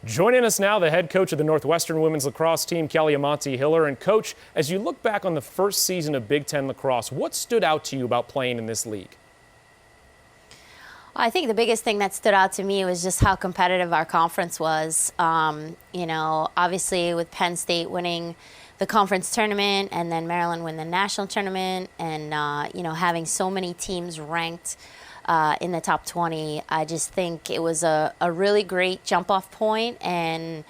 Joining us now, the head coach of the Northwestern women's lacrosse team, Kailee Omonte. And Coach, as you look back on the first season of Big Ten lacrosse, what stood out to you about playing in this league? I think the biggest thing that stood out to me was just how competitive our conference was. Obviously with Penn State winning the conference tournament and then Maryland win the national tournament and, having so many teams ranked in the top 20, I just think it was a really great jump-off point, and,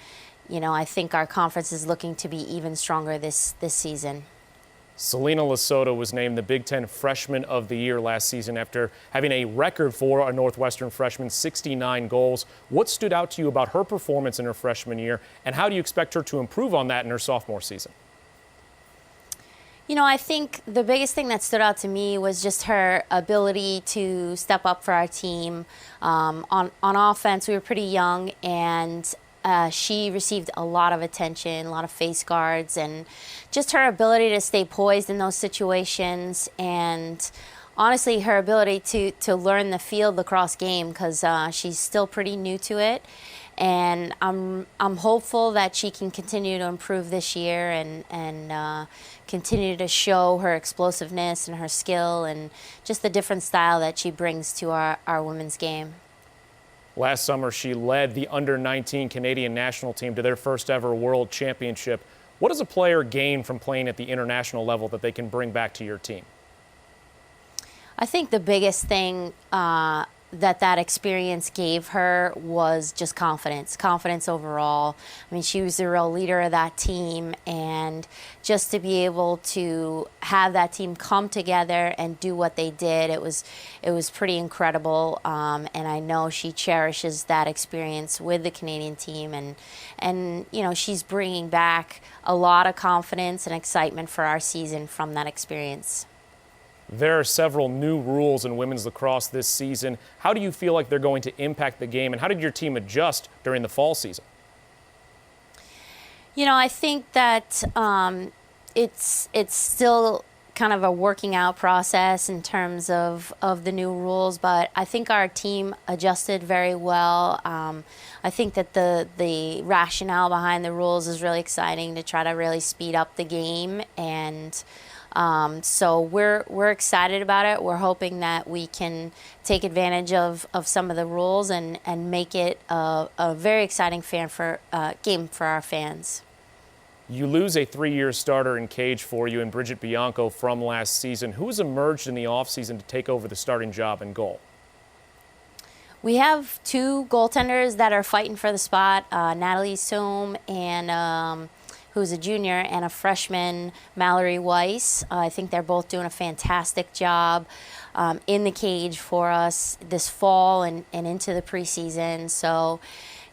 I think our conference is looking to be even stronger this season. Selena Lasota was named the Big Ten Freshman of the Year last season after having a record for a Northwestern freshman, 69 goals. What stood out to you about her performance in her freshman year, and how do you expect her to improve on that in her sophomore season? I think the biggest thing that stood out to me was just her ability to step up for our team. On offense, we were pretty young, and she received a lot of attention, a lot of face guards, and just her ability to stay poised in those situations, and honestly her ability to learn the field lacrosse game, because she's still pretty new to it. And I'm hopeful that she can continue to improve this year and continue to show her explosiveness and her skill and just the different style that she brings to our women's game. Last summer, she led the under-19 Canadian national team to their first ever world championship. What does a player gain from playing at the international level that they can bring back to your team? I think the biggest thing that experience gave her was just confidence overall. I mean, she was the real leader of that team, and just to be able to have that team come together and do what they did, it was pretty incredible. And I know she cherishes that experience with the Canadian team, and she's bringing back a lot of confidence and excitement for our season from that experience. There are several new rules in women's lacrosse this season. How do you feel like they're going to impact the game, and how did your team adjust during the fall season? I think that it's still kind of a working out process in terms of the new rules, but I think our team adjusted very well. I think that the rationale behind the rules is really exciting to try to really speed up the game, and so we're excited about it. We're hoping that we can take advantage of some of the rules and make it a very exciting game for our fans. You lose a 3-year starter in cage for you in Bridget Bianco from last season. Who's emerged in the offseason to take over the starting job in goal? We have 2 goaltenders that are fighting for the spot, Natalie Soom and who's a junior, and a freshman, Mallory Weiss. I think they're both doing a fantastic job in the cage for us this fall and into the preseason. So,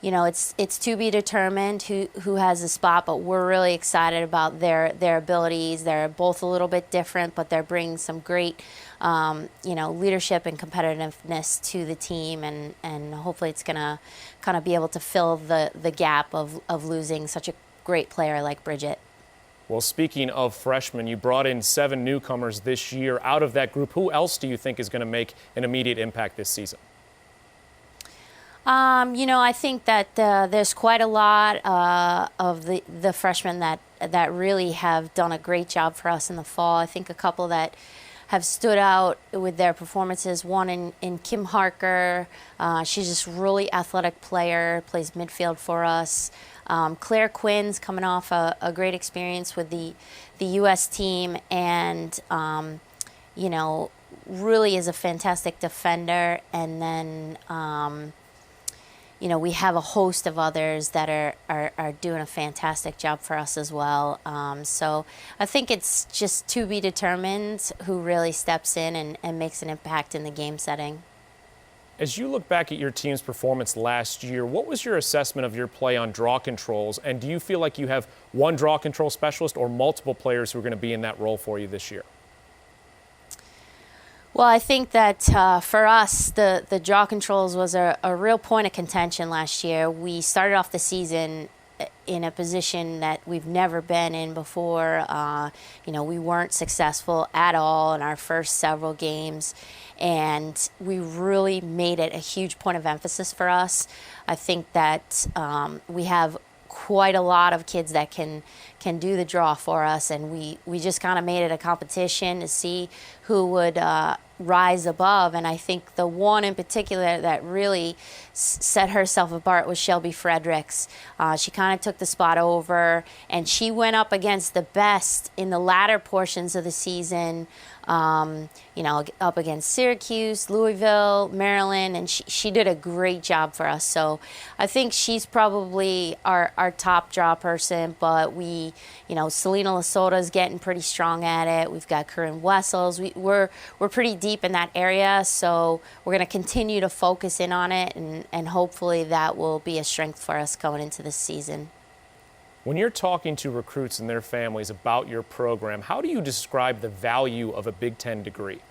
it's to be determined who has the spot, but we're really excited about their abilities. They're both a little bit different, but they're bringing some great, leadership and competitiveness to the team, and hopefully it's going to kind of be able to fill the gap of losing such a great player like Bridget. Well, speaking of freshmen, you brought in 7 newcomers this year. Out of that group, who else do you think is going to make an immediate impact this season? I think that there's quite a lot of the freshmen that really have done a great job for us in the fall. I think a couple that have stood out with their performances. One in Kim Harker. She's just a really athletic player, plays midfield for us. Claire Quinn's coming off a great experience with the U.S. team, and really is a fantastic defender. And then we have a host of others that are doing a fantastic job for us as well. So I think it's just to be determined who really steps in and makes an impact in the game setting. As you look back at your team's performance last year, what was your assessment of your play on draw controls? And do you feel like you have one draw control specialist or multiple players who are going to be in that role for you this year? Well, I think that for us, the draw controls was a real point of contention last year. We started off the season in a position that we've never been in before. We weren't successful at all in our first several games. and we really made it a huge point of emphasis for us. I think that we have quite a lot of kids that can do the draw for us, and we just kind of made it a competition to see who would rise above. And I think the one in particular that really set herself apart was Shelby Fredericks. She kind of took the spot over, and she went up against the best in the latter portions of the season, up against Syracuse, Louisville, Maryland, and she did a great job for us. So I think she's probably our top draw person, but Selena Lasota is getting pretty strong at it. We've got Corinne Wessels. We're pretty deep in that area, so we're going to continue to focus in on it, and hopefully that will be a strength for us going into this season. When you're talking to recruits and their families about your program, how do you describe the value of a Big Ten degree?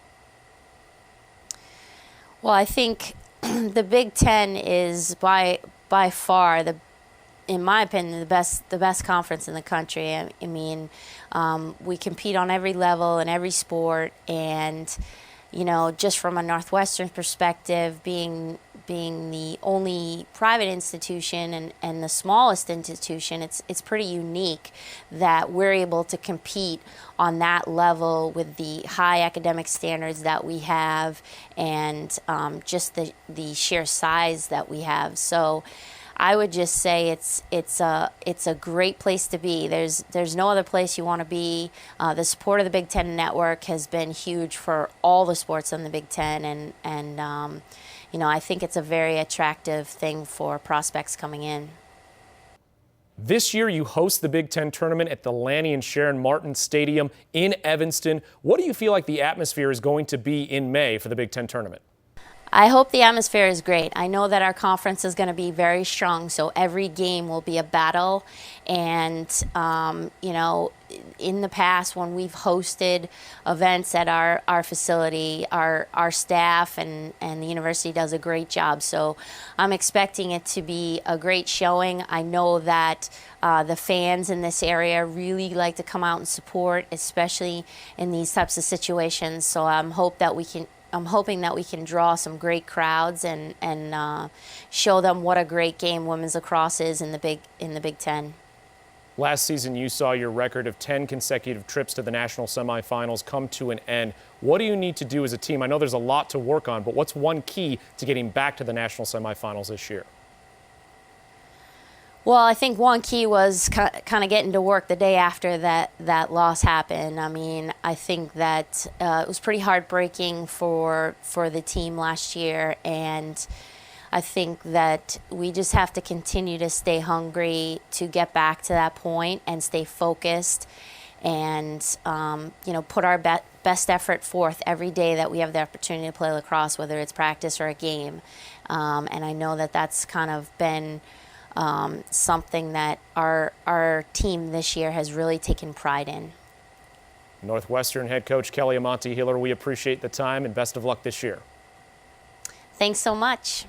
Well, I think the Big Ten is by far in my opinion, the best conference in the country. I mean, we compete on every level in every sport, and just from a Northwestern perspective, being the only private institution and the smallest institution, it's pretty unique that we're able to compete on that level with the high academic standards that we have, and just the sheer size that we have. So I would just say it's a great place to be. There's no other place you want to be. The support of the Big Ten Network has been huge for all the sports in the Big Ten, and I think it's a very attractive thing for prospects coming in. This year you host the Big Ten tournament at the Lanny and Sharon Martin Stadium in Evanston. What do you feel like the atmosphere is going to be in May for the Big Ten tournament? I hope the atmosphere is great. I know that our conference is going to be very strong, so every game will be a battle. And, in the past when we've hosted events at our facility, our staff and the university does a great job. So I'm expecting it to be a great showing. I know that the fans in this area really like to come out and support, especially in these types of situations. So I'm hoping that we can draw some great crowds and show them what a great game women's lacrosse is in the Big Ten. Last season, you saw your record of 10 consecutive trips to the national semifinals come to an end. What do you need to do as a team? I know there's a lot to work on, but what's one key to getting back to the national semifinals this year? Well, I think one key was kind of getting to work the day after that loss happened. I mean, I think that it was pretty heartbreaking for the team last year, and I think that we just have to continue to stay hungry to get back to that point and stay focused and, put our best effort forth every day that we have the opportunity to play lacrosse, whether it's practice or a game. And I know that that's kind of been something that our team this year has really taken pride in. Northwestern head coach Kailee Amonte, we appreciate the time and best of luck this year. Thanks so much.